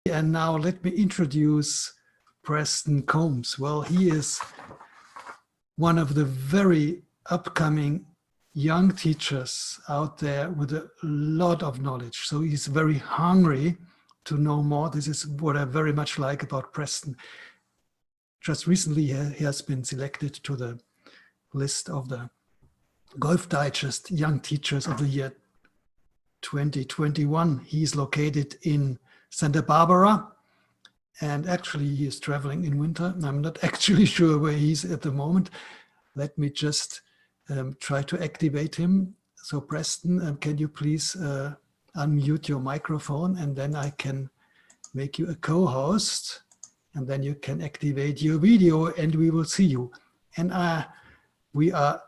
And now let me introduce Preston Combs. Well, he is one of the very upcoming young teachers out there with a lot of knowledge. So he's very hungry to know more. This is what I very much like about Preston. Just recently, he has been selected to the list of the Golf Digest Young Teachers of the Year 2021. He's located in Santa Barbara, and actually he is traveling in winter. I'm not actually sure where he's at the moment. Let me just try to activate him. So Preston, can you please unmute your microphone, and then I can make you a co-host, and then you can activate your video and we will see you. And we are,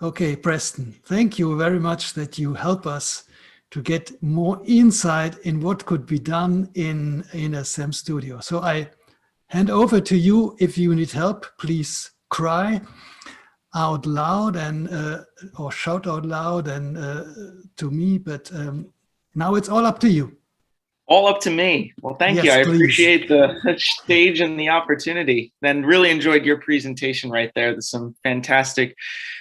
okay, Preston, thank you very much that you help us to get more insight in what could be done in a SAM studio. So I hand over to you. If you need help, please cry out loud and or shout out loud and to me, but now it's all up to you. All up to me. Well, thank you. I appreciate the stage and the opportunity. And really enjoyed your presentation right there. There's some fantastic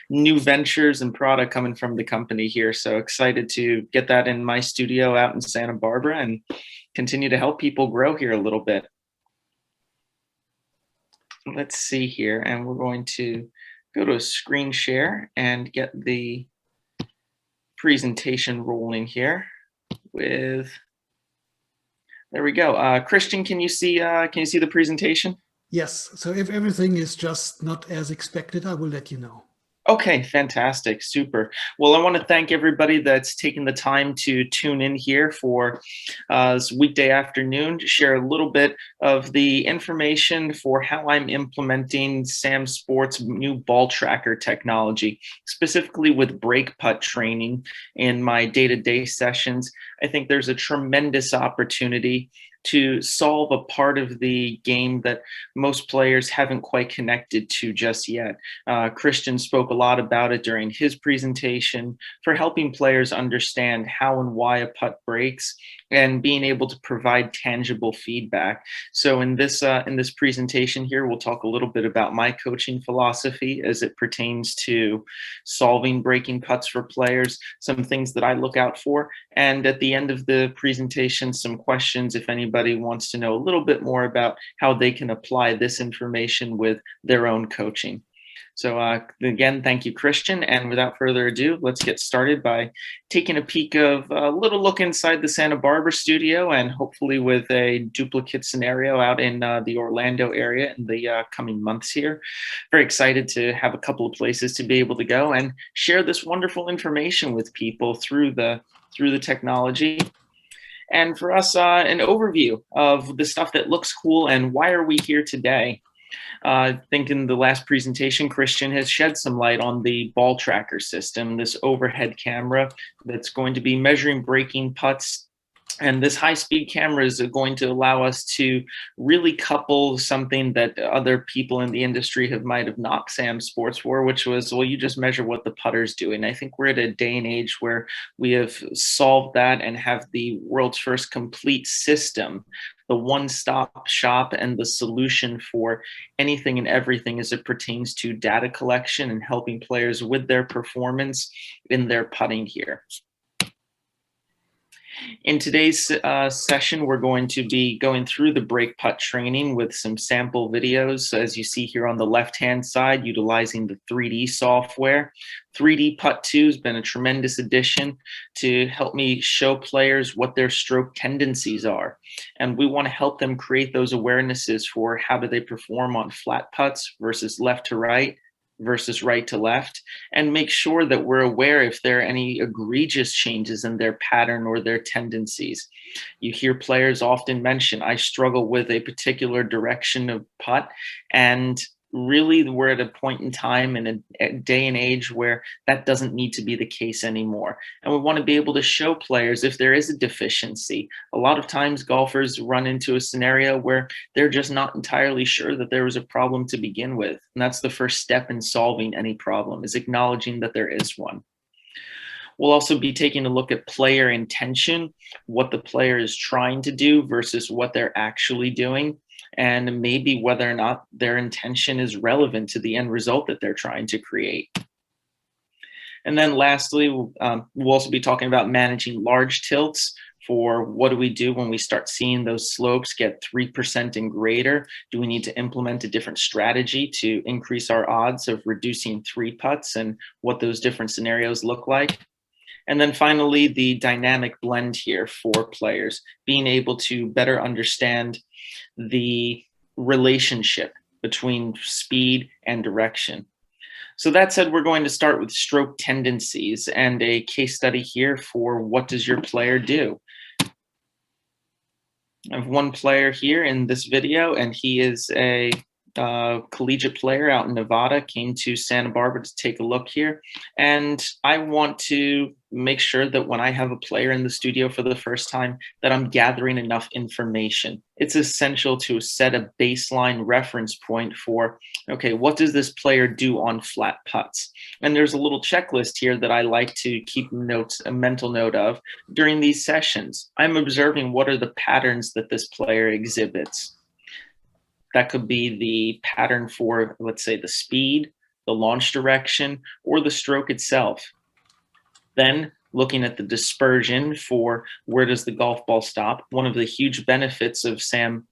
new ventures and product coming from the company here. So excited to get that in my studio out in Santa Barbara and continue to help people grow here a little bit. Let's see here. And we're going to go to a screen share and get the presentation rolling here with... There we go. Christian, can you see the presentation? Yes. So if everything is just not as expected, I will let you know. Okay, fantastic. Super. Well, I want to thank everybody that's taken the time to tune in here for this weekday afternoon to share a little bit of the information for how I'm implementing SAM Sports' new ball tracker technology, specifically with break putt training in my day-to-day sessions. I think there's a tremendous opportunity to solve a part of the game that most players haven't quite connected to just yet. Christian spoke a lot about it during his presentation for helping players understand how and why a putt breaks and being able to provide tangible feedback. So in this presentation here, we'll talk a little bit about my coaching philosophy as it pertains to solving breaking putts for players, some things that I look out for, and at the end of the presentation, some questions if anybody wants to know a little bit more about how they can apply this information with their own coaching. So again, thank you, Christian. And without further ado, let's get started by taking a peek of a little look inside the Santa Barbara studio, and hopefully with a duplicate scenario out in the Orlando area in the coming months here. Very excited to have a couple of places to be able to go and share this wonderful information with people through the technology. And for us, an overview of the stuff that looks cool and why are we here today. I think in the last presentation, Christian has shed some light on the ball tracker system, this overhead camera that's going to be measuring breaking putts. And this high-speed camera is going to allow us to really couple something that other people in the industry might have knocked SAM Sports for, which was, well, you just measure what the putter's doing. I think we're at a day and age where we have solved that and have the world's first complete system, the one-stop shop and the solution for anything and everything as it pertains to data collection and helping players with their performance in their putting here. In today's session, we're going to be going through the break putt training with some sample videos, as you see here on the left-hand side, utilizing the 3D software. 3D Putt 2 has been a tremendous addition to help me show players what their stroke tendencies are. And we want to help them create those awarenesses for how do they perform on flat putts versus left to right, versus right to left, and make sure that we're aware if there are any egregious changes in their pattern or their tendencies. You hear players often mention, I struggle with a particular direction of putt, and really we're at a point in time in a day and age where that doesn't need to be the case anymore. And we want to be able to show players if there is a deficiency. A lot of times golfers run into a scenario where they're just not entirely sure that there was a problem to begin with. And that's the first step in solving any problem, is acknowledging that there is one. We'll also be taking a look at player intention, what the player is trying to do versus what they're actually doing, and maybe whether or not their intention is relevant to the end result that they're trying to create. And then lastly, we'll also be talking about managing large tilts. For what do we do when we start seeing those slopes get 3% and greater? Do we need to implement a different strategy to increase our odds of reducing 3 putts, and what those different scenarios look like? And then finally, the dynamic blend here for players, being able to better understand the relationship between speed and direction. So that said, we're going to start with stroke tendencies and a case study here for what does your player do. I have one player here in this video, and he is a collegiate player out in Nevada, came to Santa Barbara to take a look here. And I want to make sure that when I have a player in the studio for the first time, that I'm gathering enough information. It's essential to set a baseline reference point for, okay, what does this player do on flat putts? And there's a little checklist here that I like to keep notes, a mental note of during these sessions. I'm observing what are the patterns that this player exhibits. That could be the pattern for, let's say, the speed, the launch direction, or the stroke itself. Then looking at the dispersion for where does the golf ball stop. One of the huge benefits of SAM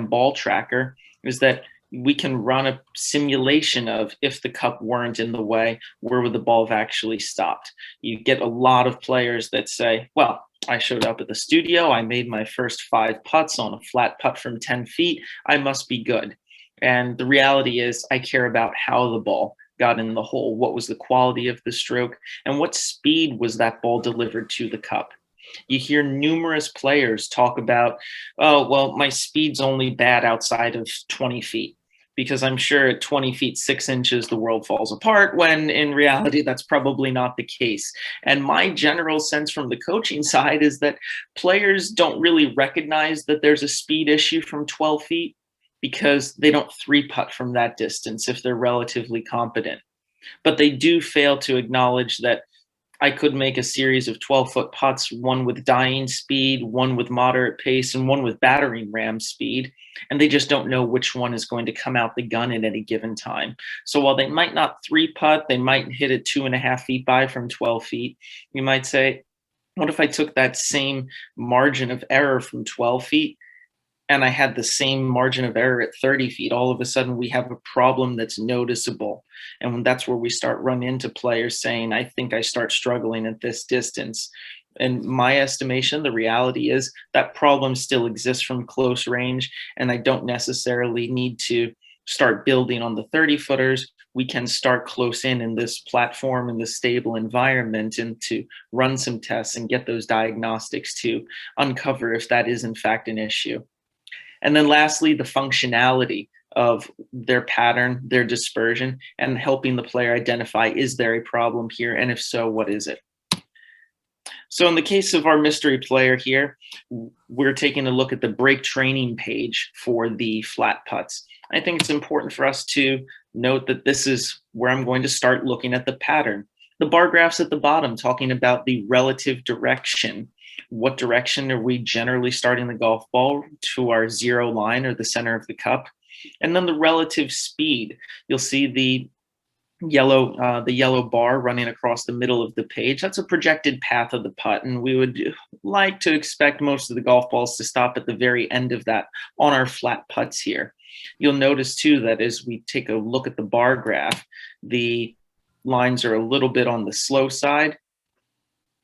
Ball Tracker is that we can run a simulation of if the cup weren't in the way, where would the ball have actually stopped? You get a lot of players that say, well, I showed up at the studio, I made my first 5 putts on a flat putt from 10 feet, I must be good. And the reality is I care about how the ball got in the hole, what was the quality of the stroke, and what speed was that ball delivered to the cup. You hear numerous players talk about, oh, well, my speed's only bad outside of 20 feet. Because I'm sure at 20 feet, 6 inches, the world falls apart, when in reality, that's probably not the case. And my general sense from the coaching side is that players don't really recognize that there's a speed issue from 12 feet because they don't 3-putt from that distance if they're relatively competent. But they do fail to acknowledge that I could make a series of 12-foot putts, one with dying speed, one with moderate pace, and one with battering ram speed, and they just don't know which one is going to come out the gun at any given time. So while they might not 3-putt, they might hit it 2.5 feet by from 12 feet. You might say, what if I took that same margin of error from 12 feet and I had the same margin of error at 30 feet? All of a sudden we have a problem that's noticeable. And that's where we start running into players saying, I think I start struggling at this distance. In my estimation, the reality is that problem still exists from close range, and I don't necessarily need to start building on the 30-footers. We can start close in this platform, in this stable environment, and to run some tests and get those diagnostics to uncover if that is in fact an issue. And then lastly, the functionality of their pattern, their dispersion, and helping the player identify, is there a problem here? And if so, what is it? So in the case of our mystery player here, we're taking a look at the break training page for the flat putts. I think it's important for us to note that this is where I'm going to start looking at the pattern. The bar graphs at the bottom talking about the relative direction. What direction are we generally starting the golf ball to our 0 line or the center of the cup? And then the relative speed. You'll see the yellow bar running across the middle of the page. That's a projected path of the putt, and we would like to expect most of the golf balls to stop at the very end of that on our flat putts here. You'll notice too that as we take a look at the bar graph, the lines are a little bit on the slow side,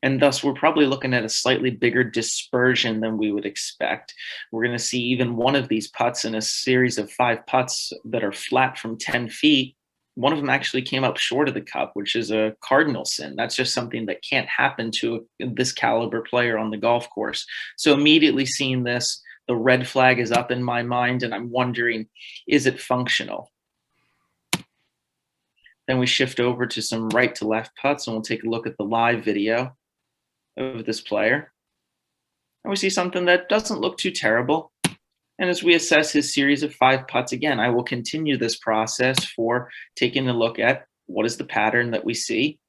and thus we're probably looking at a slightly bigger dispersion than we would expect. We're going to see even one of these putts in a series of 5 putts that are flat from 10 feet. One of them actually came up short of the cup, which is a cardinal sin. That's just something that can't happen to this caliber player on the golf course. So immediately seeing this, the red flag is up in my mind, and I'm wondering, is it functional? Then we shift over to some right to left putts, and we'll take a look at the live video of this player. And we see something that doesn't look too terrible. And as we assess his series of 5 putts, again, I will continue this process for taking a look at what is the pattern that we see,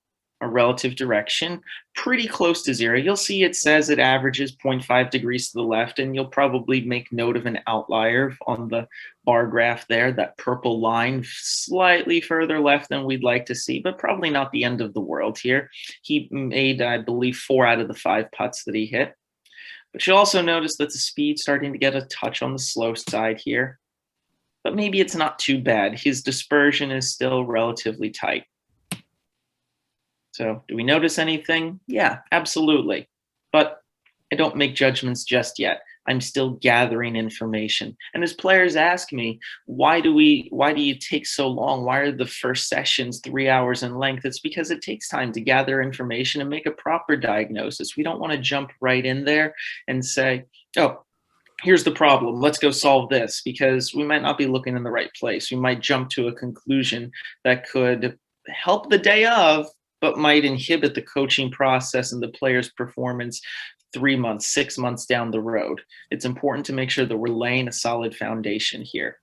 our relative direction, pretty close to zero. You'll see it says it averages 0.5 degrees to the left, and you'll probably make note of an outlier on the bar graph there, that purple line slightly further left than we'd like to see, but probably not the end of the world here. He made, I believe, 4 out of the 5 putts that he hit. But you'll also notice that the speed's starting to get a touch on the slow side here. But maybe it's not too bad. His dispersion is still relatively tight. So do we notice anything? Yeah, absolutely. But I don't make judgments just yet. I'm still gathering information. And as players ask me, why do you take so long? Why are the first sessions 3 hours in length? It's because it takes time to gather information and make a proper diagnosis. We don't want to jump right in there and say, oh, here's the problem, let's go solve this, because we might not be looking in the right place. We might jump to a conclusion that could help the day of, but might inhibit the coaching process and the player's performance 3 months, 6 months down the road. It's important to make sure that we're laying a solid foundation here.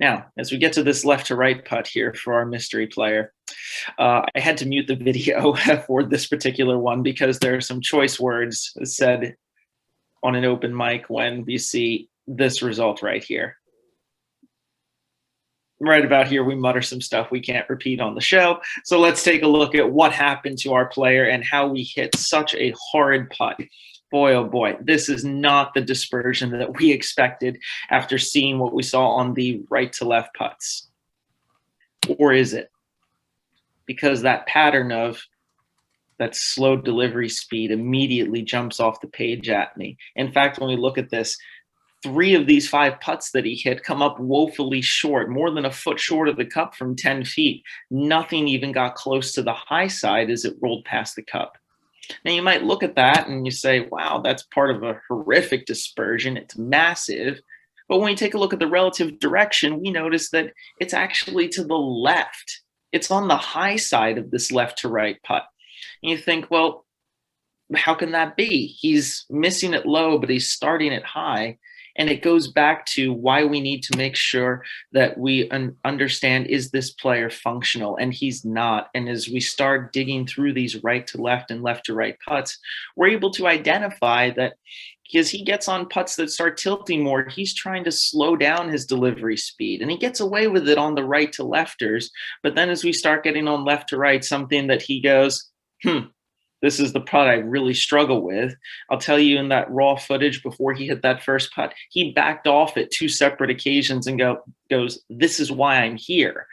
Now, as we get to this left to right putt here for our mystery player, I had to mute the video for this particular one because there are some choice words said on an open mic when we see this result right here. Right about here, we mutter some stuff we can't repeat on the show. So let's take a look at what happened to our player and how we hit such a horrid putt. Boy, oh boy, this is not the dispersion that we expected after seeing what we saw on the right to left putts. Or is it? Because that pattern of that slow delivery speed immediately jumps off the page at me. In fact, when we look at this, 3 of these 5 putts that he hit come up woefully short, more than a foot short of the cup from 10 feet. Nothing even got close to the high side as it rolled past the cup. Now you might look at that and you say, wow, that's part of a horrific dispersion. It's massive. But when you take a look at the relative direction, we notice that it's actually to the left. It's on the high side of this left to right putt. And you think, well, how can that be? He's missing it low, but he's starting it high. And it goes back to why we need to make sure that we understand, is this player functional? And he's not. And as we start digging through these right to left and left to right putts, we're able to identify that as he gets on putts that start tilting more, he's trying to slow down his delivery speed. And he gets away with it on the right to lefters. But then as we start getting on left to right, something that he goes, this is the putt I really struggle with. I'll tell you, in that raw footage before he hit that first putt, he backed off at 2 separate occasions and goes, this is why I'm here.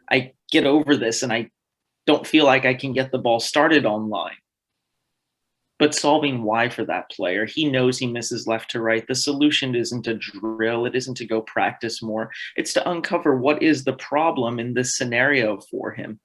I get over this and I don't feel like I can get the ball started on line. But solving why for that player, he knows he misses left to right. The solution isn't to drill. It isn't to go practice more. It's to uncover what is the problem in this scenario for him.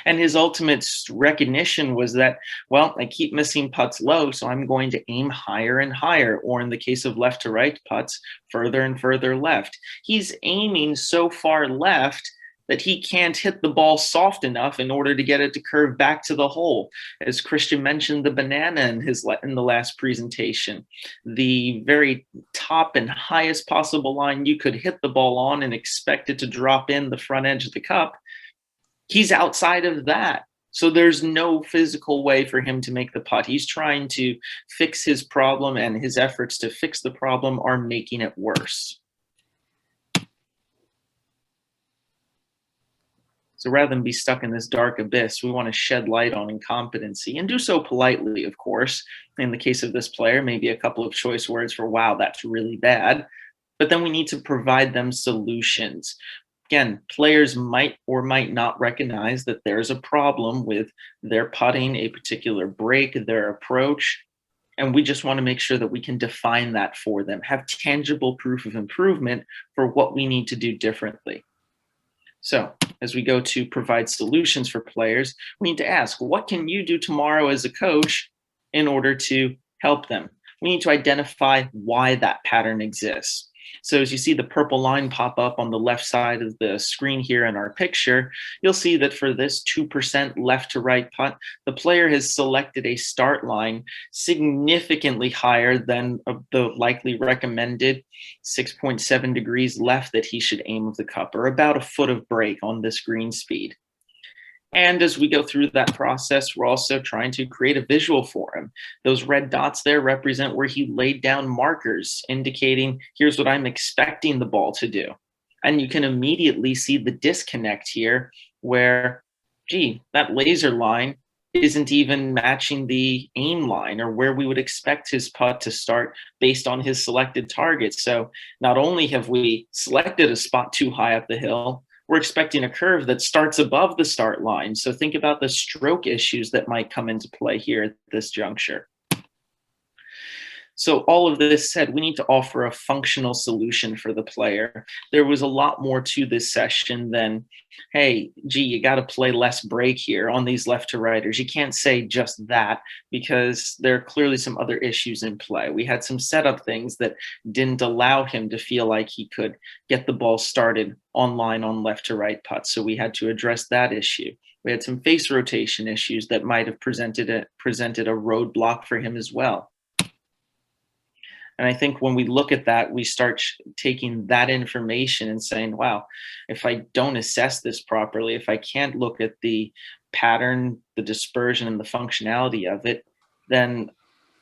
And his ultimate recognition was that, well, I keep missing putts low, so I'm going to aim higher and higher, or in the case of left to right putts, further and further left. He's aiming so far left that he can't hit the ball soft enough in order to get it to curve back to the hole. As Christian mentioned, the banana in the last presentation, the very top and highest possible line you could hit the ball on and expect it to drop in the front edge of the cup, he's outside of that. So there's no physical way for him to make the putt. He's trying to fix his problem, and his efforts to fix the problem are making it worse. So rather than be stuck in this dark abyss, we want to shed light on incompetency and do so politely, of course. In the case of this player, maybe a couple of choice words for, wow, that's really bad. But then we need to provide them solutions. Again, players might or might not recognize that there's a problem with their putting, a particular break, their approach. And we just want to make sure that we can define that for them, have tangible proof of improvement for what we need to do differently. So as we go to provide solutions for players, we need to ask, what can you do tomorrow as a coach in order to help them? We need to identify why that pattern exists. So as you see the purple line pop up on the left side of the screen here in our picture, you'll see that for this 2% left to right putt, the player has selected a start line significantly higher than the likely recommended 6.7 degrees left that he should aim of the cup, or about a foot of break on this green speed. And as we go through that process, we're also trying to create a visual for him. Those red dots there represent where he laid down markers indicating, here's what I'm expecting the ball to do. And you can immediately see the disconnect here where, gee, that laser line isn't even matching the aim line or where we would expect his putt to start based on his selected target. So not only have we selected a spot too high up the hill, we're expecting a curve that starts above the start line. So think about the stroke issues that might come into play here at this juncture. So all of this said, we need to offer a functional solution for the player. There was a lot more to this session than, hey, gee, you got to play less break here on these left to righters. You can't say just that because there are clearly some other issues in play. We had some setup things that didn't allow him to feel like he could get the ball started online on left to right putts. So we had to address that issue. We had some face rotation issues that might have presented a roadblock for him as well. And I think when we look at that, we start taking that information and saying, wow, if I don't assess this properly, if I can't look at the pattern, the dispersion, and the functionality of it, then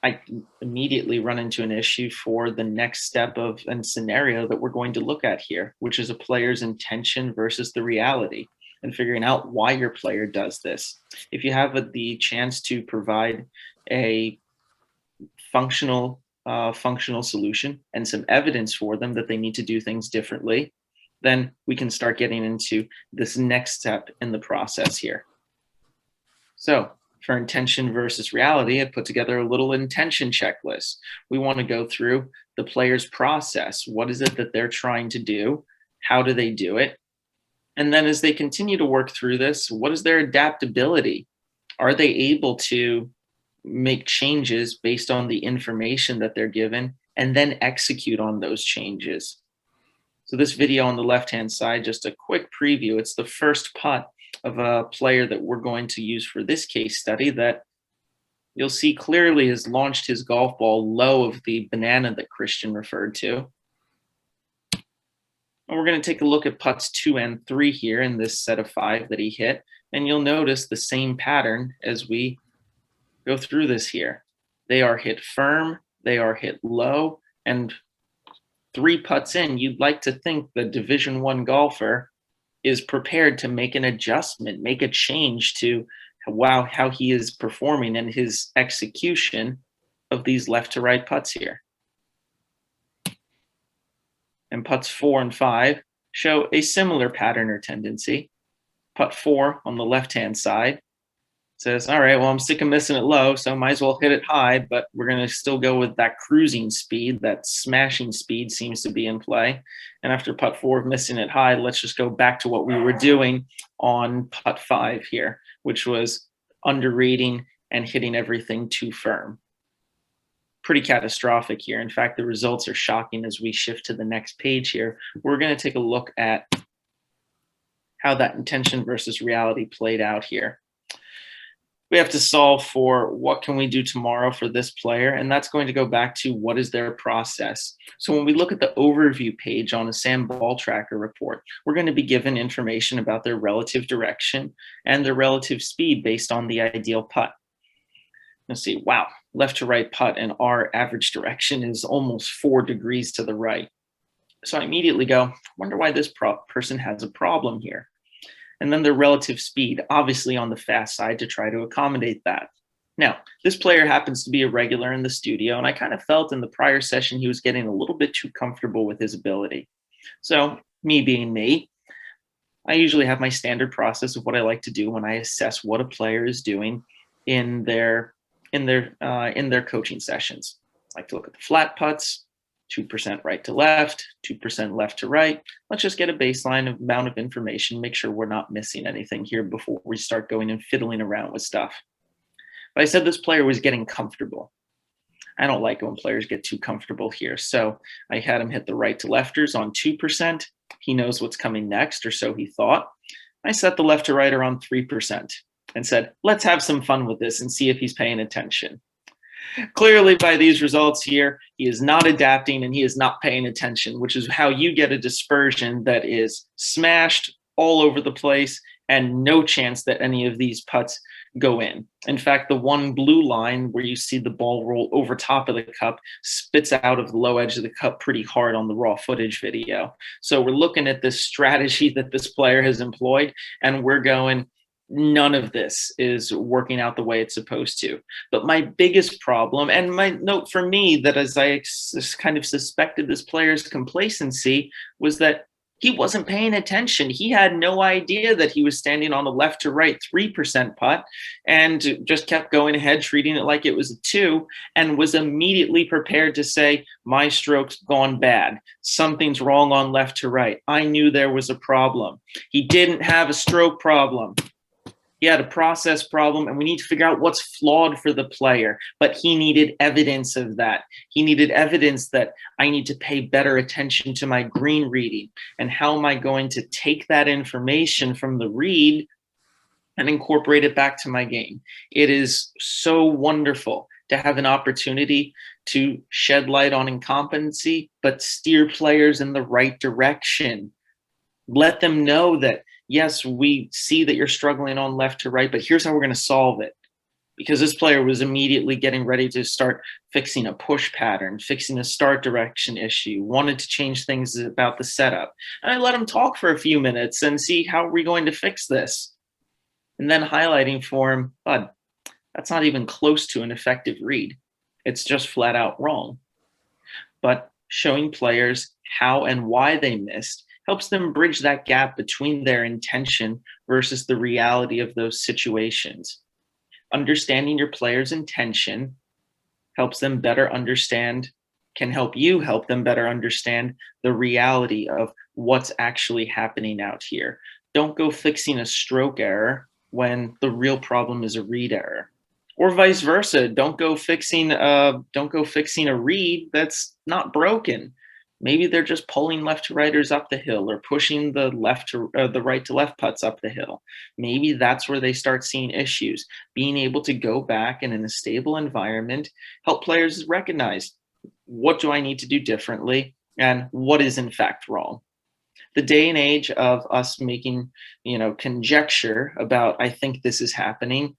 I immediately run into an issue for the next step of a scenario that we're going to look at here, which is a player's intention versus the reality, and figuring out why your player does this. If you have the chance to provide a functional solution and some evidence for them that they need to do things differently, then we can start getting into this next step in the process here. So for intention versus reality, I put together a little intention checklist. We want to go through the player's process. What is it that they're trying to do? How do they do it? And then as they continue to work through this, what is their adaptability? Are they able to make changes based on the information that they're given and then execute on those changes? So this video on the left-hand side, just a quick preview. It's the first putt of a player that we're going to use for this case study that you'll see clearly has launched his golf ball low of the banana that Christian referred to. And we're going to take a look at putts 2 and 3 here in this set of 5 that he hit. And you'll notice the same pattern as we go through this here. They are hit firm, they are hit low, and 3 putts in, you'd like to think the Division I golfer is prepared to make an adjustment, make a change to how he is performing and his execution of these left to right putts here. And putts 4 and 5 show a similar pattern or tendency. Putt 4 on the left-hand side says, all right, well, I'm sick of missing it low, so might as well hit it high, but we're going to still go with that cruising speed, that smashing speed seems to be in play. And after putt 4 of missing it high, let's just go back to what we were doing on putt 5 here, which was underrating and hitting everything too firm. Pretty catastrophic here. In fact, the results are shocking as we shift to the next page here. We're going to take a look at how that intention versus reality played out here. We have to solve for what can we do tomorrow for this player, and that's going to go back to what is their process. So when we look at the overview page on a SAM ball tracker report, we're going to be given information about their relative direction and their relative speed based on the ideal putt. You'll see, wow, left to right putt and our average direction is almost 4 degrees to the right. So I immediately go, I wonder why this person has a problem here. And then their relative speed, obviously on the fast side to try to accommodate that. Now, this player happens to be a regular in the studio, and I kind of felt in the prior session he was getting a little bit too comfortable with his ability. So me being me, I usually have my standard process of what I like to do when I assess what a player is doing in their coaching sessions. I like to look at the flat putts, 2% right to left, 2% left to right. Let's just get a baseline amount of information, make sure we're not missing anything here before we start going and fiddling around with stuff. But I said this player was getting comfortable. I don't like it when players get too comfortable here. So I had him hit the right to lefters on 2%. He knows what's coming next, or so he thought. I set the left to righter on 3% and said, let's have some fun with this and see if he's paying attention. Clearly, by these results here, he is not adapting and he is not paying attention, which is how you get a dispersion that is smashed all over the place and no chance that any of these putts go in. In fact, the one blue line where you see the ball roll over top of the cup spits out of the low edge of the cup pretty hard on the raw footage video. So we're looking at this strategy that this player has employed, and we're going, none of this is working out the way it's supposed to. But my biggest problem, and my note for me, that as I kind of suspected this player's complacency, was that he wasn't paying attention. He had no idea that he was standing on the left to right 3% putt and just kept going ahead, treating it like it was a 2, and was immediately prepared to say, my stroke's gone bad. Something's wrong on left to right. I knew there was a problem. He didn't have a stroke problem. He had a process problem, and we need to figure out what's flawed for the player. But he needed evidence of that. He needed evidence that I need to pay better attention to my green reading. And how am I going to take that information from the read and incorporate it back to my game? It is so wonderful to have an opportunity to shed light on incompetency, but steer players in the right direction. Let them know that, yes, we see that you're struggling on left to right, but here's how we're going to solve it. Because this player was immediately getting ready to start fixing a push pattern, fixing a start direction issue, wanted to change things about the setup. And I let him talk for a few minutes and see, how are we going to fix this? And then highlighting for him, bud, that's not even close to an effective read. It's just flat out wrong. But showing players how and why they missed helps them bridge that gap between their intention versus the reality of those situations. Understanding your player's intention helps them better understand, can help you help them better understand the reality of what's actually happening out here. Don't go fixing a stroke error when the real problem is a read error. Or vice versa, don't go fixing a read that's not broken. Maybe they're just pulling left to righters up the hill, or pushing the right to left putts up the hill. Maybe that's where they start seeing issues. Being able to go back and in a stable environment, help players recognize, what do I need to do differently and what is in fact wrong. The day and age of us making, conjecture about, I think this is happening,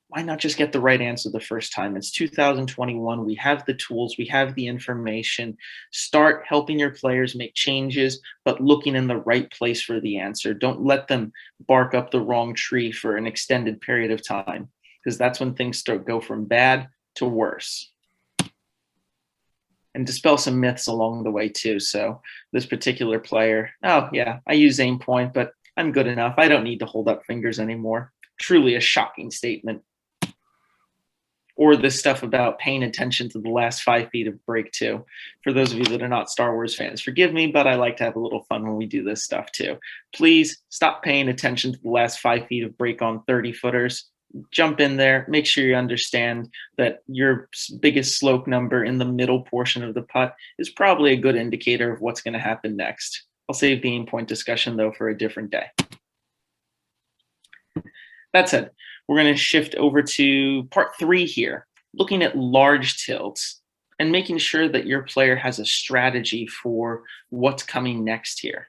why not just get the right answer the first time? It's 2021. We have the tools. We have the information. Start helping your players make changes, but looking in the right place for the answer. Don't let them bark up the wrong tree for an extended period of time, because that's when things go from bad to worse. And dispel some myths along the way too. So this particular player, oh yeah, I use aim point, but I'm good enough. I don't need to hold up fingers anymore. Truly a shocking statement. Or this stuff about paying attention to the last 5 feet of break too. For those of you that are not Star Wars fans, forgive me, but I like to have a little fun when we do this stuff too. Please stop paying attention to the last 5 feet of break on 30 footers. Jump in there, make sure you understand that your biggest slope number in the middle portion of the putt is probably a good indicator of what's going to happen next. I'll save the aim point discussion though for a different day. That said, we're going to shift over to part 3 here, looking at large tilts and making sure that your player has a strategy for what's coming next here.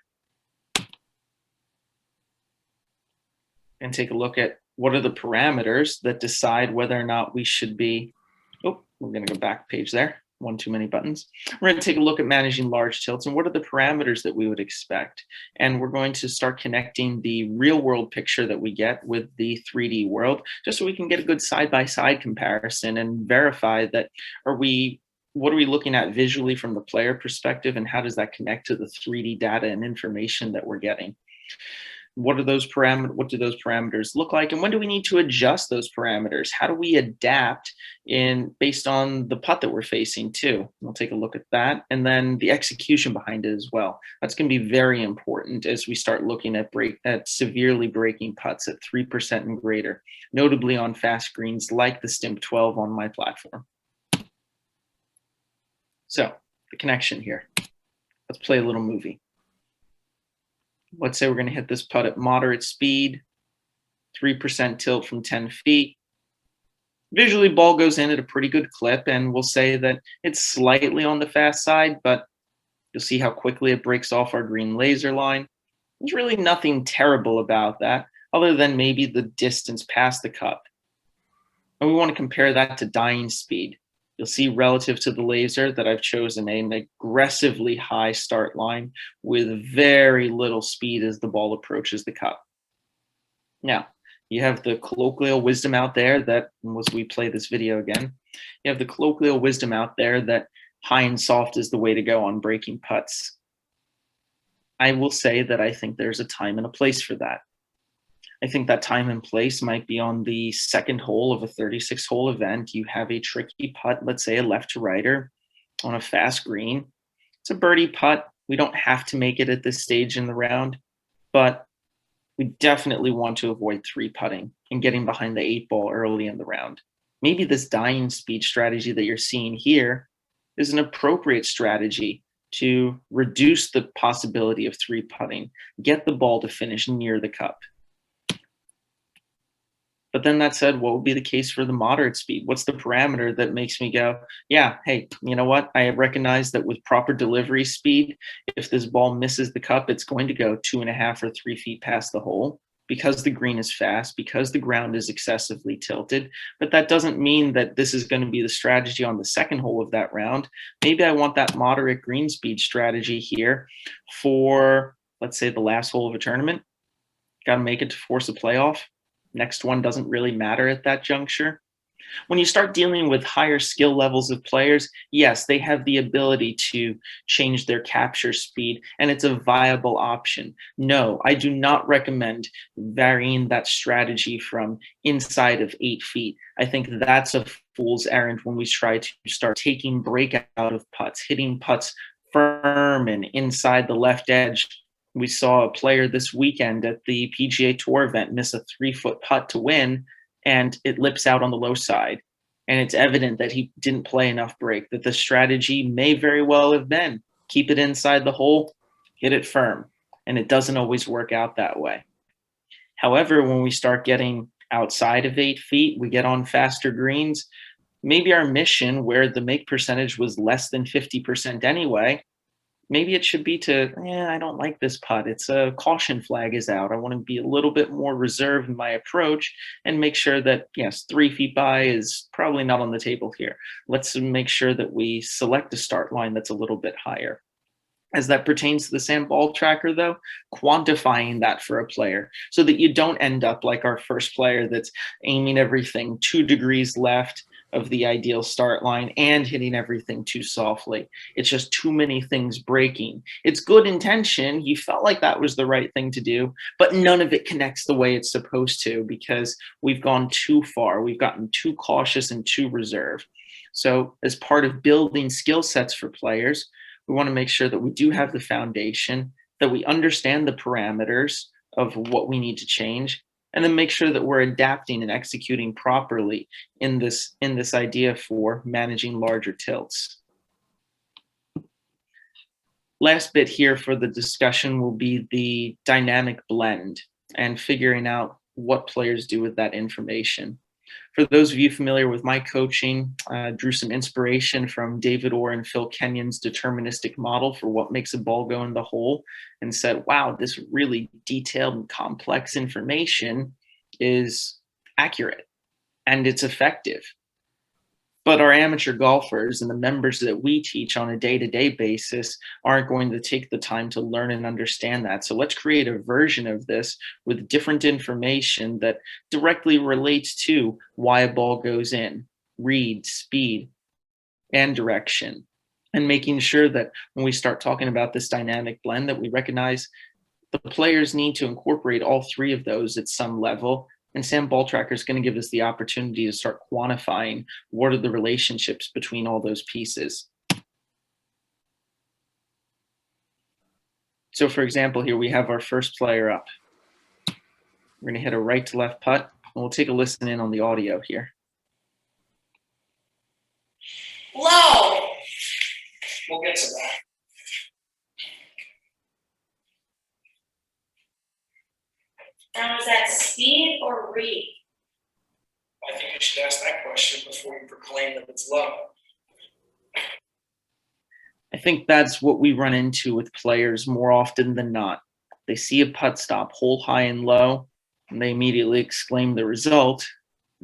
And take a look at what are the parameters that decide whether or not we should be, we're going to go back page there. One too many buttons. We're going to take a look at managing large tilts and what are the parameters that we would expect. And we're going to start connecting the real world picture that we get with the 3D world, just so we can get a good side-by-side comparison and verify that what are we looking at visually from the player perspective, and how does that connect to the 3D data and information that we're getting. What do those parameters look like, and when do we need to adjust those parameters? How do we adapt based on the putt that we're facing too? We'll take a look at that, and then the execution behind it as well. That's going to be very important as we start looking at severely breaking putts at 3% and greater, notably on fast greens like the Stimp 12 on my platform. So the connection here. Let's play a little movie. Let's say we're going to hit this putt at moderate speed, 3% tilt from 10 feet. Visually, ball goes in at a pretty good clip, and we'll say that it's slightly on the fast side, but you'll see how quickly it breaks off our green laser line. There's really nothing terrible about that, other than maybe the distance past the cup. And we want to compare that to dying speed. You'll see relative to the laser that I've chosen an aggressively high start line with very little speed as the ball approaches the cup. Now, you have the colloquial wisdom out there that, as we play this video again, you have the colloquial wisdom out there that high and soft is the way to go on breaking putts. I will say that I think there's a time and a place for that. I think that time and place might be on the second hole of a 36-hole event. You have a tricky putt, let's say a left to righter on a fast green. It's a birdie putt. We don't have to make it at this stage in the round, but we definitely want to avoid three putting and getting behind the 8-ball early in the round. Maybe this dying speed strategy that you're seeing here is an appropriate strategy to reduce the possibility of three putting, get the ball to finish near the cup. But then that said, what would be the case for the moderate speed? What's the parameter that makes me go, yeah, hey, you know what? I recognize that with proper delivery speed, if this ball misses the cup, it's going to go 2.5 or 3 feet past the hole because the green is fast, because the ground is excessively tilted. But that doesn't mean that this is going to be the strategy on the second hole of that round. Maybe I want that moderate green speed strategy here for, let's say, the last hole of a tournament. Got to make it to force a playoff. Next one doesn't really matter at that juncture. When you start dealing with higher skill levels of players, yes, they have the ability to change their capture speed, and it's a viable option. No, I do not recommend varying that strategy from inside of 8 feet. I think that's a fool's errand when we try to start taking breakout of putts, hitting putts firm and inside the left edge. We saw a player this weekend at the PGA Tour event miss a 3-foot putt to win, and it lips out on the low side. And it's evident that he didn't play enough break, that the strategy may very well have been keep it inside the hole, hit it firm. And it doesn't always work out that way. However, when we start getting outside of 8 feet, we get on faster greens. Maybe our mission, where the make percentage was less than 50% anyway, maybe it should be to, I don't like this putt. It's a caution flag is out. I want to be a little bit more reserved in my approach and make sure that, yes, 3 feet by is probably not on the table here. Let's make sure that we select a start line that's a little bit higher. As that pertains to the SAM ball tracker, though, quantifying that for a player so that you don't end up like our first player that's aiming everything 2 degrees left of the ideal start line and hitting everything too softly. It's just too many things breaking. It's good intention. You felt like that was the right thing to do, but none of it connects the way it's supposed to because we've gone too far. We've gotten too cautious and too reserved. So as part of building skill sets for players, we want to make sure that we do have the foundation, that we understand the parameters of what we need to change, and then make sure that we're adapting and executing properly in this idea for managing larger tilts. Last bit here for the discussion will be the dynamic blend and figuring out what players do with that information. For those of you familiar with my coaching, drew some inspiration from David Orr and Phil Kenyon's deterministic model for what makes a ball go in the hole and said, wow, this really detailed and complex information is accurate and it's effective. But our amateur golfers and the members that we teach on a day-to-day basis aren't going to take the time to learn and understand that. So let's create a version of this with different information that directly relates to why a ball goes in, read, speed, and direction. And making sure that when we start talking about this dynamic blend, that we recognize the players need to incorporate all 3 of those at some level. And SAM Ball Tracker is going to give us the opportunity to start quantifying what are the relationships between all those pieces. So for example, here we have our first player up. We're going to hit a right to left putt, and we'll take a listen in on the audio here. Low. We'll get to that. Now, is that speed or read? I think you should ask that question before you proclaim that it's low. I think that's what we run into with players more often than not. They see a putt stop, hole high and low, and they immediately exclaim the result,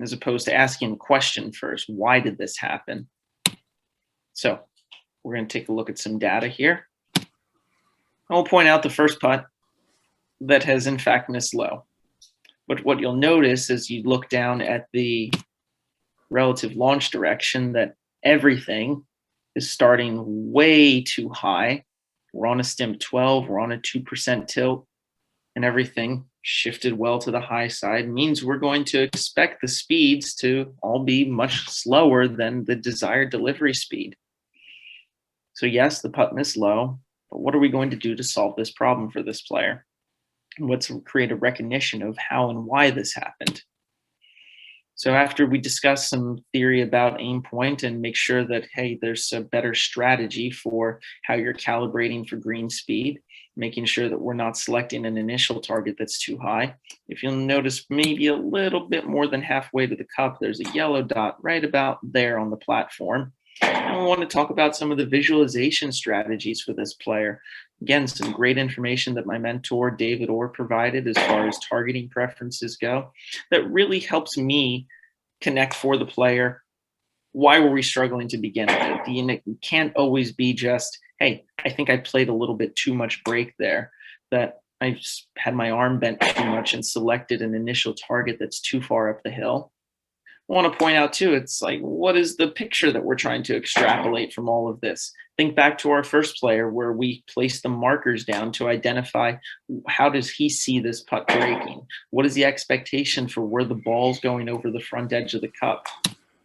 as opposed to asking the question first, why did this happen? So we're going to take a look at some data here. I'll point out the first putt that has in fact missed low. But what you'll notice as you look down at the relative launch direction, that everything is starting way too high. We're on a stimp 12, we're on a 2% tilt, and everything shifted well to the high side. Means we're going to expect the speeds to all be much slower than the desired delivery speed. So yes, the putt missed low, but what are we going to do to solve this problem for this player? Let's create a recognition of how and why this happened. So after we discuss some theory about aim point and make sure that, hey, there's a better strategy for how you're calibrating for green speed, making sure that we're not selecting an initial target that's too high. If you'll notice, maybe a little bit more than halfway to the cup, there's a yellow dot right about there on the platform. And we want to talk about some of the visualization strategies for this player. Again, some great information that my mentor, David Orr, provided as far as targeting preferences go that really helps me connect for the player. Why were we struggling to begin with? It can't always be just, hey, I think I played a little bit too much break there, that I just had my arm bent too much and selected an initial target that's too far up the hill. I want to point out too, it's like, what is the picture that we're trying to extrapolate from all of this? Think back to our first player where we placed the markers down to identify how does he see this putt breaking? What is the expectation for where the ball's going over the front edge of the cup?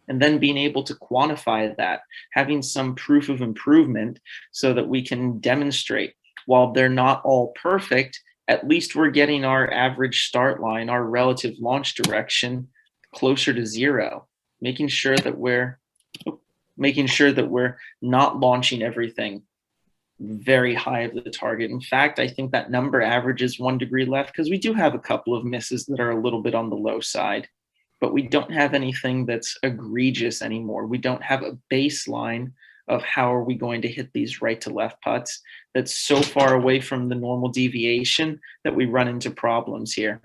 And then being able to quantify that, having some proof of improvement so that we can demonstrate, while they're not all perfect, at least we're getting our average start line, our relative launch direction closer to zero, making sure that we're not launching everything very high of the target. In fact, I think that number averages 1 degree left because we do have a couple of misses that are a little bit on the low side, but we don't have anything that's egregious anymore. We don't have a baseline of how are we going to hit these right to left putts that's so far away from the normal deviation that we run into problems here.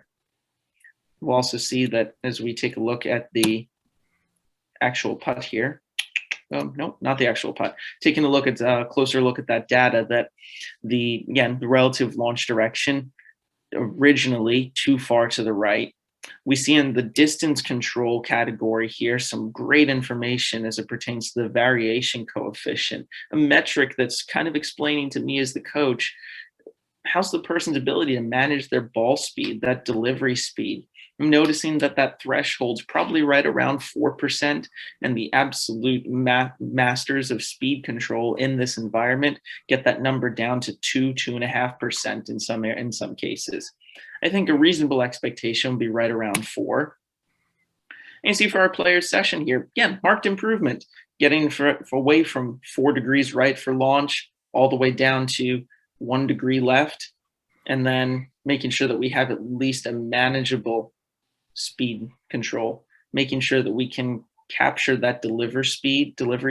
We'll also see that as we take a look at the actual putt here. No, not the actual putt. Taking a look at a closer look at that data, that the relative launch direction originally too far to the right. We see in the distance control category here some great information as it pertains to the variation coefficient, a metric that's kind of explaining to me as the coach, how's the person's ability to manage their ball speed, that delivery speed. I'm noticing that threshold's probably right around 4%, and the absolute masters of speed control in this environment get that number down to 2.5% in some cases. I think a reasonable expectation would be right around 4. And you see for our players session here, again, marked improvement, getting away from 4 degrees right for launch all the way down to 1 degree left, and then making sure that we have at least a manageable speed control, making sure that we can capture that delivery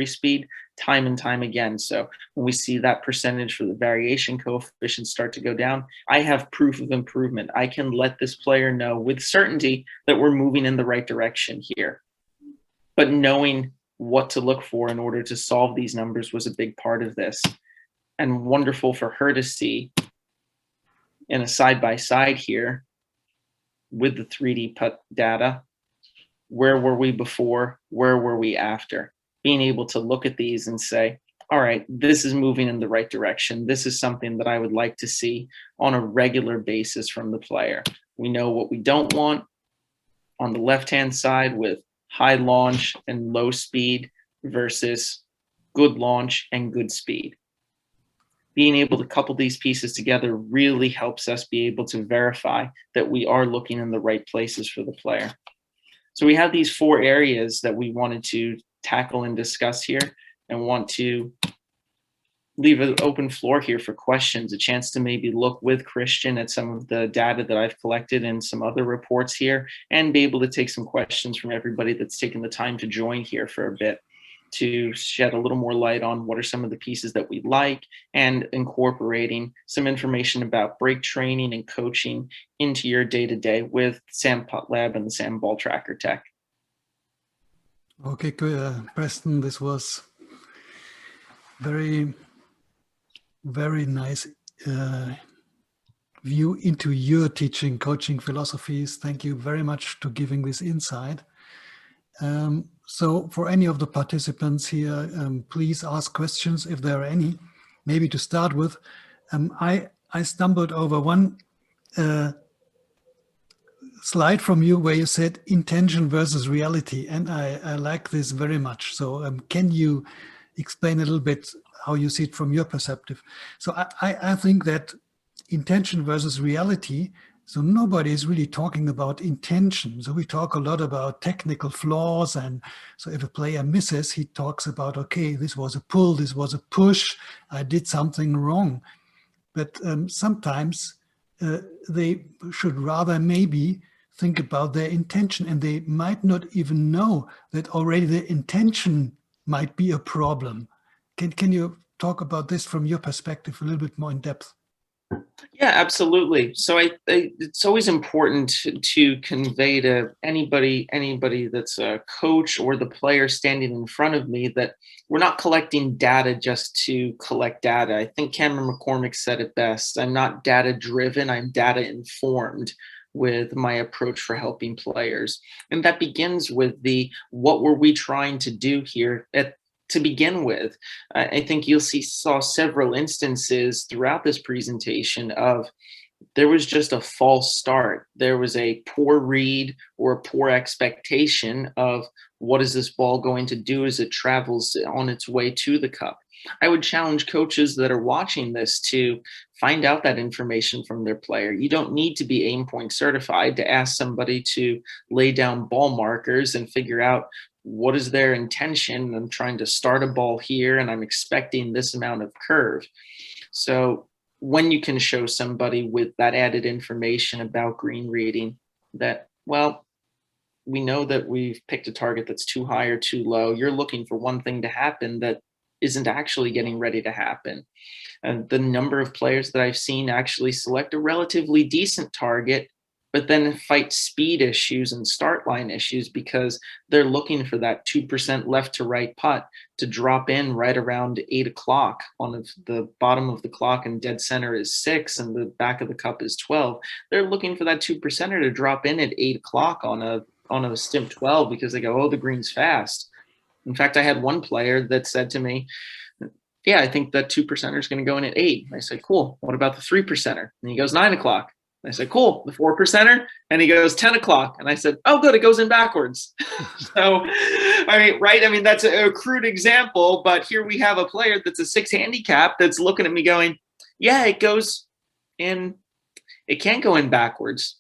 speed time and time again. So when we see that percentage for the variation coefficient start to go down, I have proof of improvement. I can let this player know with certainty that we're moving in the right direction here. But knowing what to look for in order to solve these numbers was a big part of this, and wonderful for her to see in a side-by-side here with the 3D putt data. Where were we before? Where were we after? Being able to look at these and say, all right, this is moving in the right direction. This is something that I would like to see on a regular basis from the player. We know what we don't want on the left-hand side with high launch and low speed versus good launch and good speed. Being able to couple these pieces together really helps us be able to verify that we are looking in the right places for the player. So we have these 4 areas that we wanted to tackle and discuss here, and want to leave an open floor here for questions, a chance to maybe look with Christian at some of the data that I've collected and some other reports here, and be able to take some questions from everybody that's taken the time to join here for a bit. to shed a little more light on what are some of the pieces that we like, and incorporating some information about break training and coaching into your day-to-day with SAM PuttLab and the SAM Ball Tracker tech. Okay, Preston, this was very, very nice view into your teaching, coaching philosophies. Thank you very much to giving this insight. So for any of the participants here, please ask questions if there are any. Maybe to start with, I stumbled over one slide from you where you said intention versus reality, and I like this very much. So can you explain a little bit how you see it from your perspective? So I think that intention versus reality, so nobody is really talking about intention. So we talk a lot about technical flaws, and so if a player misses, he talks about, okay, this was a pull, this was a push, I did something wrong. But sometimes they should rather maybe think about their intention, and they might not even know that already the intention might be a problem. Can you talk about this from your perspective a little bit more in depth? Yeah, absolutely. So it's always important to convey to anybody that's a coach or the player standing in front of me that we're not collecting data just to collect data. I think Cameron McCormick said it best. I'm not data driven, I'm data informed with my approach for helping players. And that begins with what were we trying to do here to begin with. I think saw several instances throughout this presentation of there was just a false start. There was a poor read or a poor expectation of what is this ball going to do as it travels on its way to the cup. I would challenge coaches that are watching this to find out that information from their player. You don't need to be aim point certified to ask somebody to lay down ball markers and figure out what is their intention. I'm trying to start a ball here and I'm expecting this amount of curve. So when you can show somebody with that added information about green reading that, well, we know that we've picked a target that's too high or too low. You're looking for one thing to happen that isn't actually getting ready to happen. And the number of players that I've seen actually select a relatively decent target, but then fight speed issues and start line issues because they're looking for that 2% left to right putt to drop in right around 8 o'clock on the bottom of the clock, and dead center is 6 and the back of the cup is 12. They're looking for that 2%er to drop in at 8 o'clock on a stimp 12 because they go, oh, the green's fast. In fact, I had one player that said to me, yeah, I think that 2%er is going to go in at 8. And I said, cool. What about the 3%er? And he goes 9 o'clock. And I said, cool. The 4%er? And he goes 10 o'clock. And I said, oh, good. It goes in backwards. So, I mean, that's a crude example, but here we have a player that's a 6 handicap that's looking at me going, yeah, it goes in. It can't go in backwards.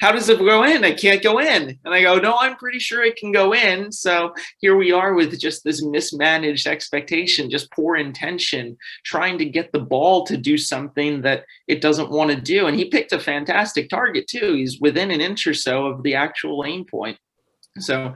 How does it go in? I can't go in. And I go, no, I'm pretty sure it can go in. So here we are with just this mismanaged expectation, just poor intention, trying to get the ball to do something that it doesn't want to do. And he picked a fantastic target too. He's within an inch or so of the actual aim point. So,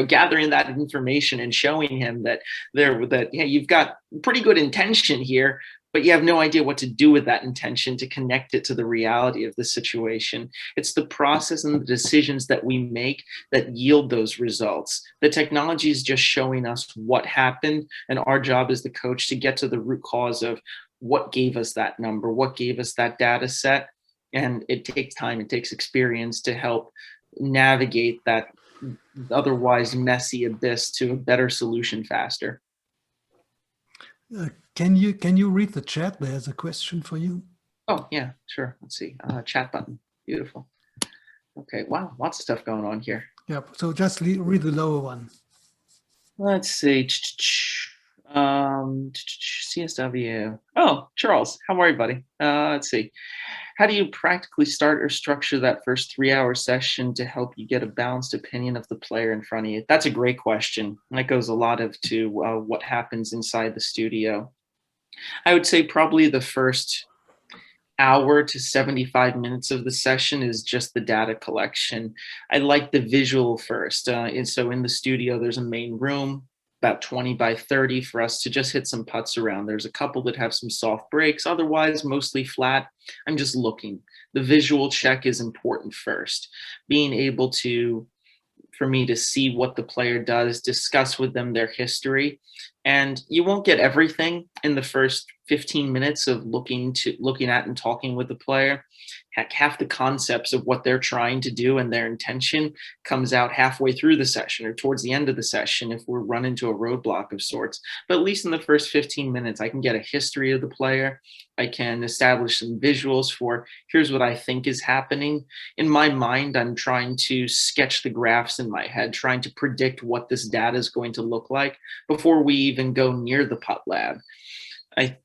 gathering that information and showing him that you've got pretty good intention here, but you have no idea what to do with that intention to connect it to the reality of the situation. It's the process and the decisions that we make that yield those results. The technology is just showing us what happened, and our job as the coach to get to the root cause of what gave us that number, what gave us that data set. And it takes time, it takes experience to help navigate that otherwise messy abyss to a better solution faster. Can you read the chat? There's a question for you. Oh, yeah, sure. Let's see. Chat button. Beautiful. Okay. Wow. Lots of stuff going on here. Yeah. So just read the lower one. Let's see. CSW. Oh, Charles. How are you, buddy? Let's see. How do you practically start or structure that first 3-hour session to help you get a balanced opinion of the player in front of you? That's a great question. That goes a lot to what happens inside the studio. I would say probably the first hour to 75 minutes of the session is just the data collection. I like the visual first. And so in the studio, there's a main room. about 20 by 30 for us to just hit some putts around. There's a couple that have some soft breaks, otherwise mostly flat. I'm just looking. The visual check is important first. Being able to, for me to see what the player does, discuss with them their history. And you won't get everything in the first 15 minutes of looking at and talking with the player. Heck, half the concepts of what they're trying to do and their intention comes out halfway through the session or towards the end of the session if we're run into a roadblock of sorts. But at least in the first 15 minutes, I can get a history of the player. I can establish some visuals for, here's what I think is happening. In my mind, I'm trying to sketch the graphs in my head, trying to predict what this data is going to look like before we even go near the PuttLab. I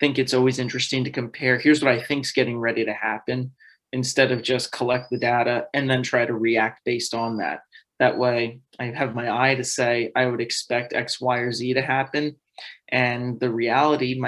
think it's always interesting to compare, here's what I think is getting ready to happen, instead of just collect the data and then try to react based on that. That way I have my eye to say, I would expect X, Y, or Z to happen. And the reality of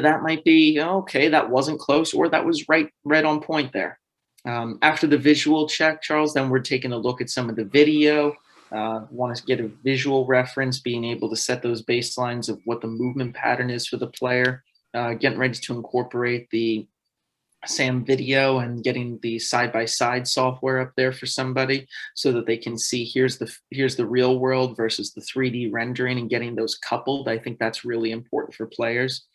that might be, okay, that wasn't close, or that was right on point there. After the visual check, Charles, then we're taking a look at some of the video. Want to get a visual reference, being able to set those baselines of what the movement pattern is for the player, getting ready to incorporate the SAM video and getting the side-by-side software up there for somebody so that they can see here's the real world versus the 3D rendering, and getting those coupled. I think that's really important for players.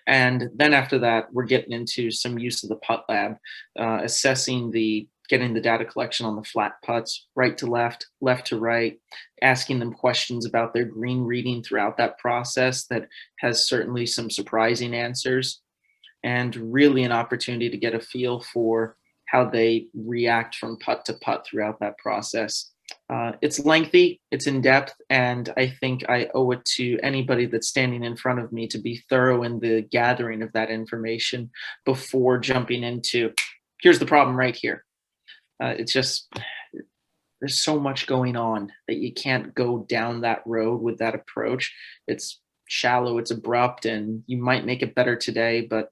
And then after that, we're getting into some use of the PuttLab, getting the data collection on the flat putts, right to left, left to right, asking them questions about their green reading throughout that process that has certainly some surprising answers, and really an opportunity to get a feel for how they react from putt to putt throughout that process. It's lengthy, it's in depth, and I think I owe it to anybody that's standing in front of me to be thorough in the gathering of that information before jumping into, here's the problem right here. It's just, there's so much going on that you can't go down that road with that approach. It's shallow, it's abrupt, and you might make it better today, but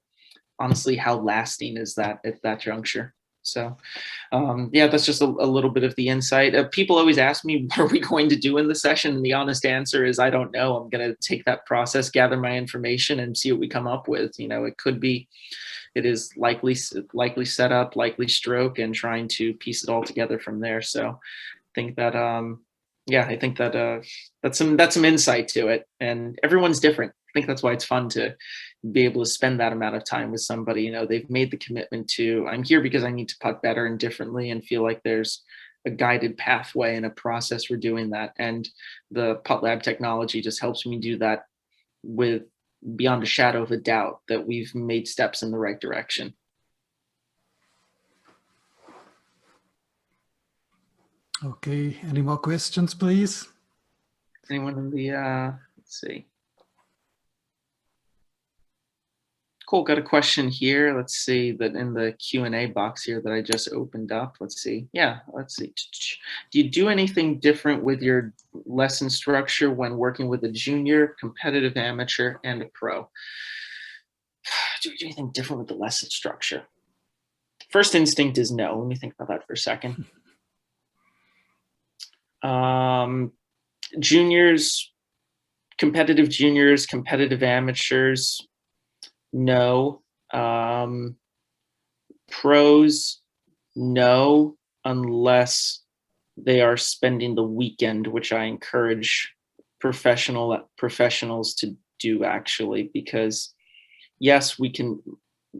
honestly, how lasting is that at that juncture? So yeah, that's just a little bit of the insight. People always ask me, what are we going to do in the session? And the honest answer is, I don't know. I'm going to take that process, gather my information, and see what we come up with. It could be, it is likely setup, likely stroke, and trying to piece it all together from there. So I think that, yeah, I think that that's some insight to it, and everyone's different. I think that's why it's fun to be able to spend that amount of time with somebody. They've made the commitment to, I'm here because I need to putt better and differently, and feel like there's a guided pathway and a process for doing that. And the PuttLab technology just helps me do that with beyond a shadow of a doubt that we've made steps in the right direction. Okay, any more questions, please? Anyone in the, let's see. Cool, got a question here. Let's see, that in the Q&A box here that I just opened up. Let's see. Yeah, let's see. Do you do anything different with your lesson structure when working with a junior, competitive amateur, and a pro? Do you do anything different with the lesson structure? First instinct is no. Let me think about that for a second. Juniors, competitive amateurs, no. Pros, no, unless they are spending the weekend, which I encourage professionals to do, actually, because yes, we can.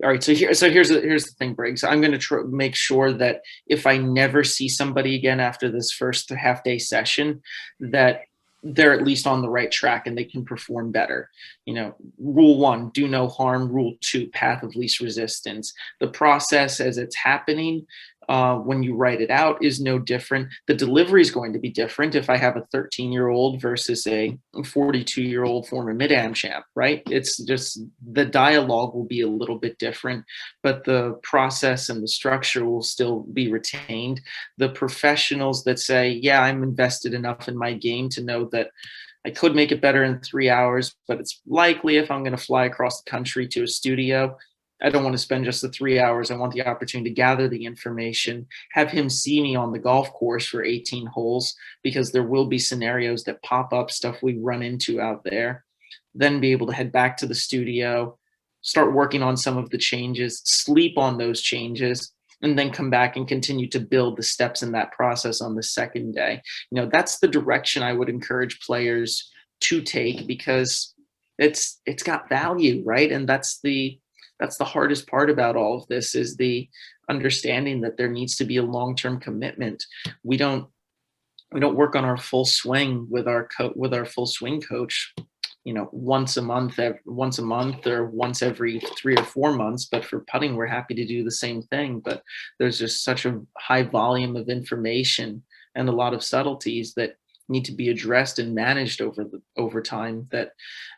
All right, so here's the thing, Briggs. I'm going to make sure that if I never see somebody again after this first half-day session, that they're at least on the right track and they can perform better. Rule 1, do no harm. Rule 2, path of least resistance. The process as it's happening, when you write it out, is no different. The delivery is going to be different if I have a 13-year-old versus a 42-year-old former mid-am champ, right? It's just the dialogue will be a little bit different, but the process and the structure will still be retained. The professionals that say, yeah, I'm invested enough in my game to know that I could make it better in 3 hours, but it's likely if I'm going to fly across the country to a studio, I don't want to spend just the 3 hours. I want the opportunity to gather the information, have him see me on the golf course for 18 holes, because there will be scenarios that pop up, stuff we run into out there. Then be able to head back to the studio, start working on some of the changes, sleep on those changes, and then come back and continue to build the steps in that process on the second day. You know, that's the direction I would encourage players to take, because it's got value, right? And that's the hardest part about all of this, is the understanding that there needs to be a long-term commitment. We don't work on our full swing with our full swing coach, you know, once a month or once every 3 or 4 months. But for putting, we're happy to do the same thing. But there's just such a high volume of information and a lot of subtleties that need to be addressed and managed over time, that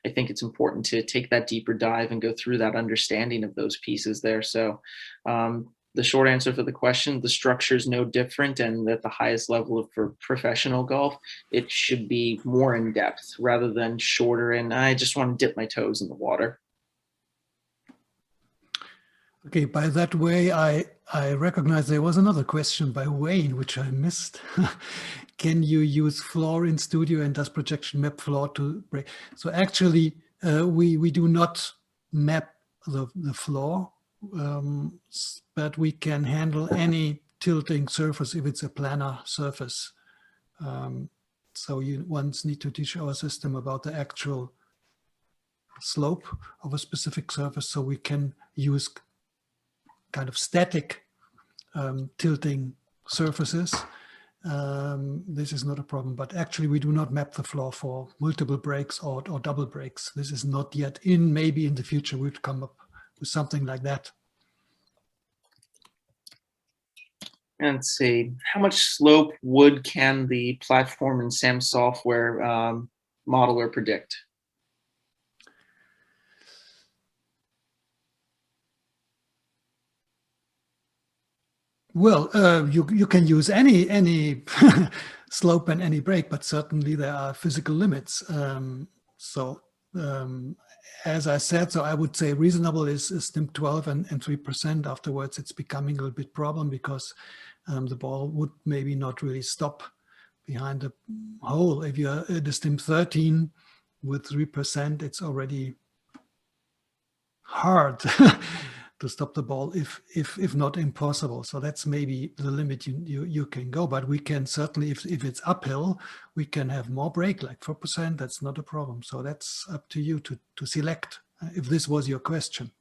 I think it's important to take that deeper dive and go through that understanding of those pieces there. So the short answer for the question, the structure is no different, and at the highest level for professional golf, it should be more in depth rather than shorter. And I just want to dip my toes in the water. Okay, by that way, I recognize there was another question by Wayne, which I missed. Can you use floor in studio, and does projection map floor to break? So actually, we do not map the floor, but we can handle any tilting surface if it's a planar surface. So you once need to teach our system about the actual slope of a specific surface, so we can use kind of static tilting surfaces. This is not a problem, but actually we do not map the floor for multiple breaks or double breaks. This is not yet in. Maybe in the future we'd come up with something like that. And let's see, how much slope wood can the platform and SAM software modeler predict? Well, you can use any slope and any break, but certainly there are physical limits. As I said, so I would say reasonable is SNP 12 and 3%. Afterwards, it's becoming a little bit problem, because the ball would maybe not really stop behind the hole. If you're at the SNP 13 with 3%, it's already hard to stop the ball, if not impossible. So that's maybe the limit you can go. But we can certainly, if it's uphill, we can have more break, like 4%. That's not a problem. So that's up to you to select, if this was your question.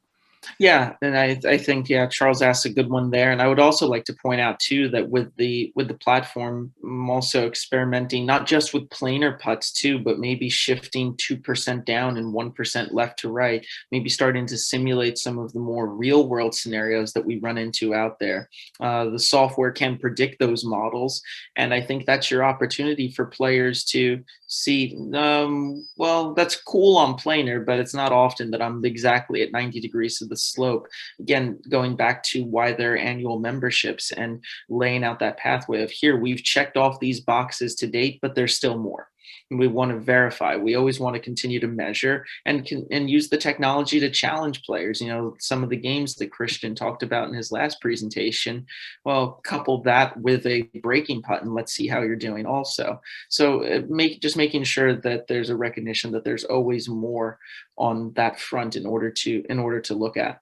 Yeah, and I think, yeah, Charles asked a good one there. And I would also like to point out too that with the platform, I'm also experimenting not just with planar putts too, but maybe shifting 2% down and 1% left to right, maybe starting to simulate some of the more real world scenarios that we run into out there. The software can predict those models, and I think that's your opportunity for players to see, well, that's cool on planar, but it's not often that I'm exactly at 90 degrees of the slope. Again, going back to why there are annual memberships and laying out that pathway of, here, we've checked off these boxes to date, but there's still more. And we want to verify. We always want to continue to measure and use the technology to challenge players. You know, some of the games that Christian talked about in his last presentation, well, couple that with a breaking putt and let's see how you're doing also. So just making sure that there's a recognition that there's always more on that front in order to look at.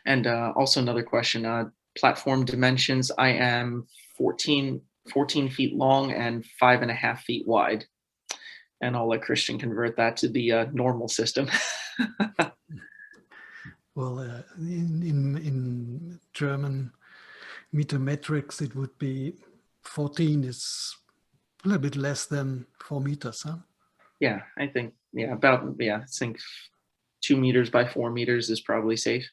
And also another question, platform dimensions. I am 14 feet long and 5.5 feet wide. And I'll let Christian convert that to the normal system. Well, in German meter metrics, it would be 14 is a little bit less than 4 meters, huh? Yeah, I think, I think 2 meters by 4 meters is probably safe.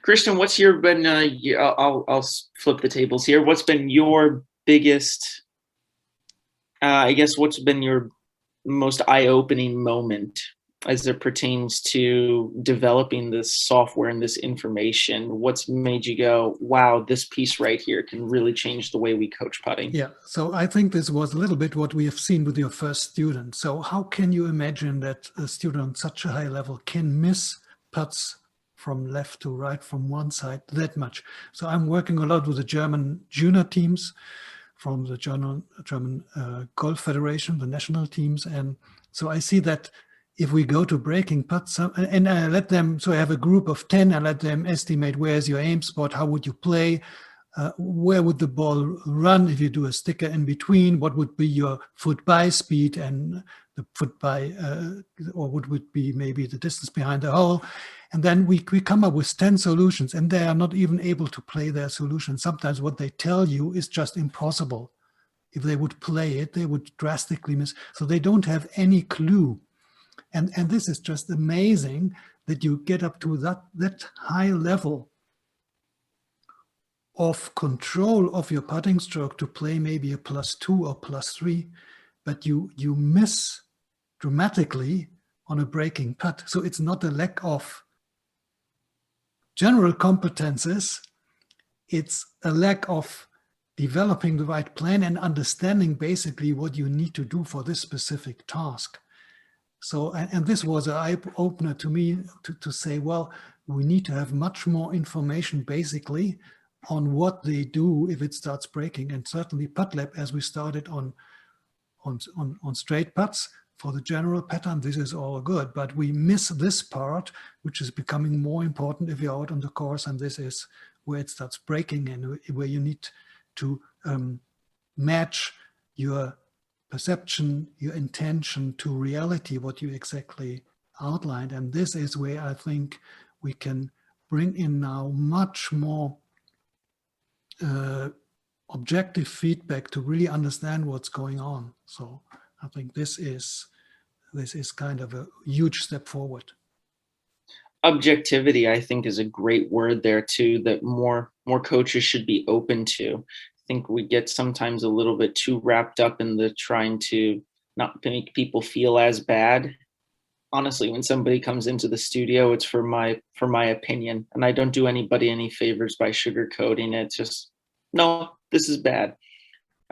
Christian, what's been, I'll flip the tables here. What's been your biggest, I guess, what's been your most eye-opening moment as it pertains to developing this software and this information? What's made you go, wow, this piece right here can really change the way we coach putting? Yeah, so I think this was a little bit what we have seen with your first student. So how can you imagine that a student on such a high level can miss putts from left to right, from one side that much? So I'm working a lot with the German junior teams from the German Golf Federation, the national teams. And so I see that if we go to breaking putts, and I let them, so I have a group of 10, I let them estimate where's your aim spot, how would you play, where would the ball run if you do a sticker in between, what would be your foot by speed and the foot by, or what would be maybe the distance behind the hole. And then we come up with 10 solutions, and they are not even able to play their solution. Sometimes what they tell you is just impossible. If they would play it, they would drastically miss. So they don't have any clue. And this is just amazing that you get up to that high level of control of your putting stroke to play maybe a +2 or +3, but you miss dramatically on a breaking putt. So it's not a lack of general competences, it's a lack of developing the right plan and understanding basically what you need to do for this specific task. So, and this was an eye-opener to me to say, well, we need to have much more information basically on what they do if it starts breaking. And certainly PuttLab, as we started on straight putts, for the general pattern, this is all good, but we miss this part, which is becoming more important if you're out on the course, and this is where it starts breaking and where you need to match your perception, your intention to reality, what you exactly outlined. And this is where I think we can bring in now much more objective feedback to really understand what's going on. So I think this is kind of a huge step forward. Objectivity, I think, is a great word there too, that more coaches should be open to. I think we get sometimes a little bit too wrapped up in the trying to not make people feel as bad. Honestly, when somebody comes into the studio, it's for my opinion, and I don't do anybody any favors by sugarcoating it. Just, no, this is bad.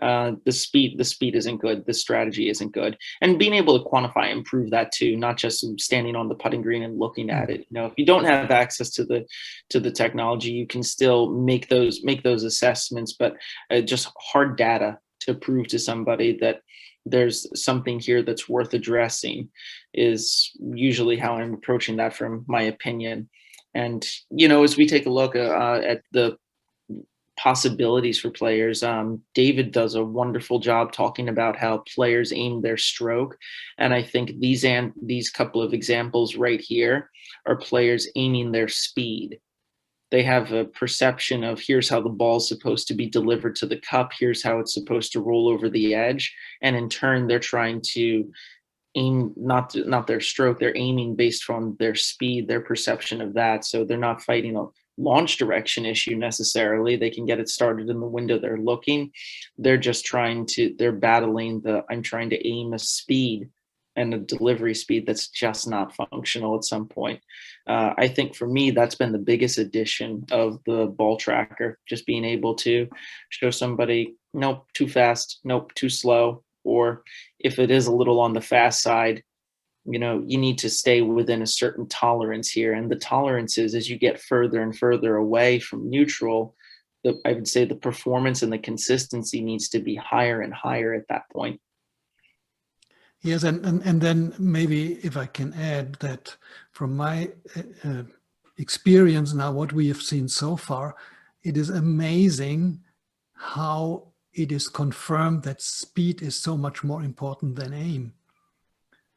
The speed isn't good. The strategy isn't good. And being able to quantify and prove that too, not just standing on the putting green and looking at it. You know, if you don't have access to the technology, you can still make those assessments, but just hard data to prove to somebody that there's something here that's worth addressing is usually how I'm approaching that, from my opinion. And, you know, as we take a look at the possibilities for players, David does a wonderful job talking about how players aim their stroke. And I think these couple of examples right here are players aiming their speed. They have a perception of, here's how the ball is supposed to be delivered to the cup, here's how it's supposed to roll over the edge. And in turn, they're trying to aim not their stroke, they're aiming based on their speed, their perception of that. So they're not fighting a launch direction issue necessarily. They can get it started in the window they're looking. They're just they're battling I'm trying to aim a speed and a delivery speed that's just not functional at some point. I think for me, that's been the biggest addition of the ball tracker, just being able to show somebody, nope, too fast, nope, too slow. Or if it is a little on the fast side, you know, you need to stay within a certain tolerance here. And the tolerance is, as you get further and further away from neutral, I would say the performance and the consistency needs to be higher and higher at that point. Yes, and then maybe if I can add that from my experience now, what we have seen so far, it is amazing how it is confirmed that speed is so much more important than aim.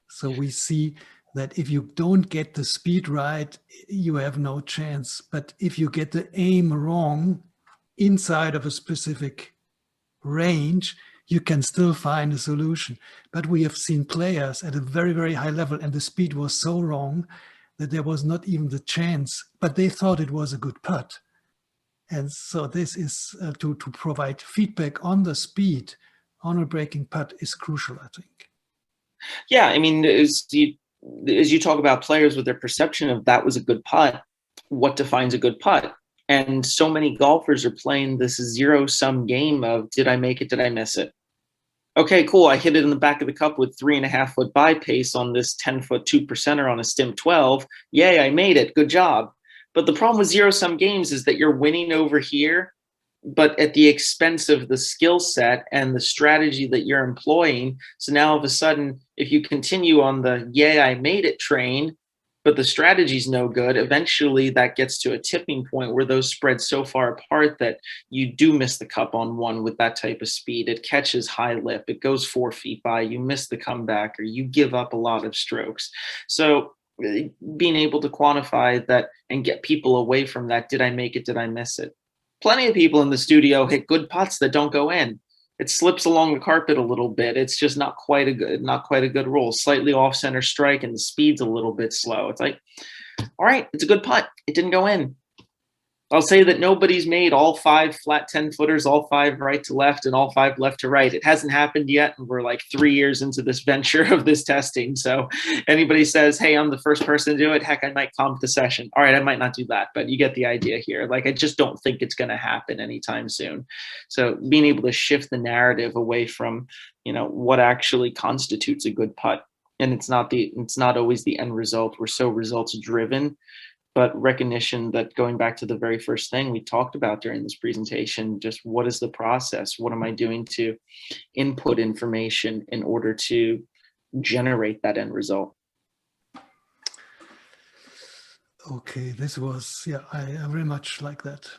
So we see that if you don't get the speed right, you have no chance. But if you get the aim wrong inside of a specific range, you can still find a solution. But we have seen players at a very, very high level, and the speed was so wrong that there was not even the chance, but they thought it was a good putt. And so this is to provide feedback on the speed on a breaking putt is crucial, I think. Yeah, I mean, as you talk about players with their perception of that was a good putt, what defines a good putt? And so many golfers are playing this zero-sum game of, did I make it? Did I miss it? Okay, cool. I hit it in the back of the cup with 3.5 foot by pace on this 10-foot 2%er on a stim 12. Yay, I made it. Good job. But the problem with zero-sum games is that you're winning over here, but at the expense of the skill set and the strategy that you're employing. So now all of a sudden, if you continue on the yay, I made it train, but the strategy's no good, eventually that gets to a tipping point where those spread so far apart that you do miss the cup on one with that type of speed. It catches high lip, it goes 4 feet by, you miss the comeback, or you give up a lot of strokes. So being able to quantify that and get people away from that, did I make it, did I miss it? Plenty of people in the studio hit good putts that don't go in. It slips along the carpet a little bit. It's just not quite a good roll. Slightly off center strike and the speed's a little bit slow. It's like, all right, it's a good putt. It didn't go in. I'll say that nobody's made all 5 flat 10-footers, all 5 right to left, and all 5 left to right. It hasn't happened yet, and we're like 3 years into this venture of this testing. So anybody says, hey, I'm the first person to do it, heck, I might comp the session. All right, I might not do that, but you get the idea here. Like, I just don't think it's going to happen anytime soon. So being able to shift the narrative away from, what actually constitutes a good putt. And it's not always the end result. We're so results driven. But recognition that, going back to the very first thing we talked about during this presentation, just what is the process? What am I doing to input information in order to generate that end result? Okay, this was, I very much like that.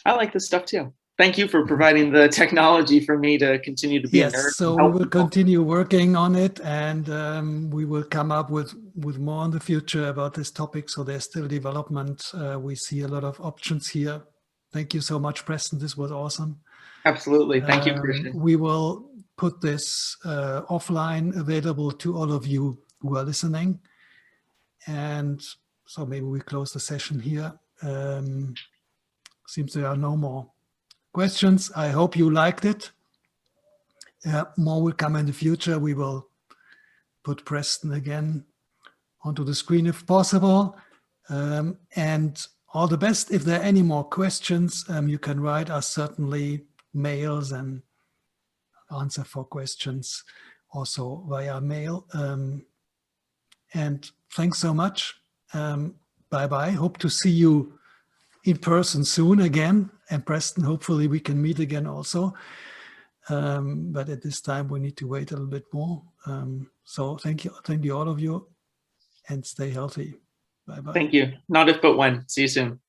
I like this stuff too. Thank you for providing the technology for me to continue to be a nerd. So we will continue working on it, and we will come up with more in the future about this topic. So there's still development. We see a lot of options here. Thank you so much, Preston. This was awesome. Absolutely. Thank you, Christian. We will put this offline, available to all of you who are listening. And so maybe we close the session here. Seems there are no more questions. I hope you liked it. More will come in the future. We will put Preston again onto the screen if possible. And all the best. If there are any more questions, you can write us certainly mails and answer for questions also via mail. And thanks so much. Bye-bye. Hope to see you in person soon again. And Preston, hopefully we can meet again also. But at this time, we need to wait a little bit more. So thank you all of you, and stay healthy. Bye-bye. Thank you. Not if, but when. See you soon.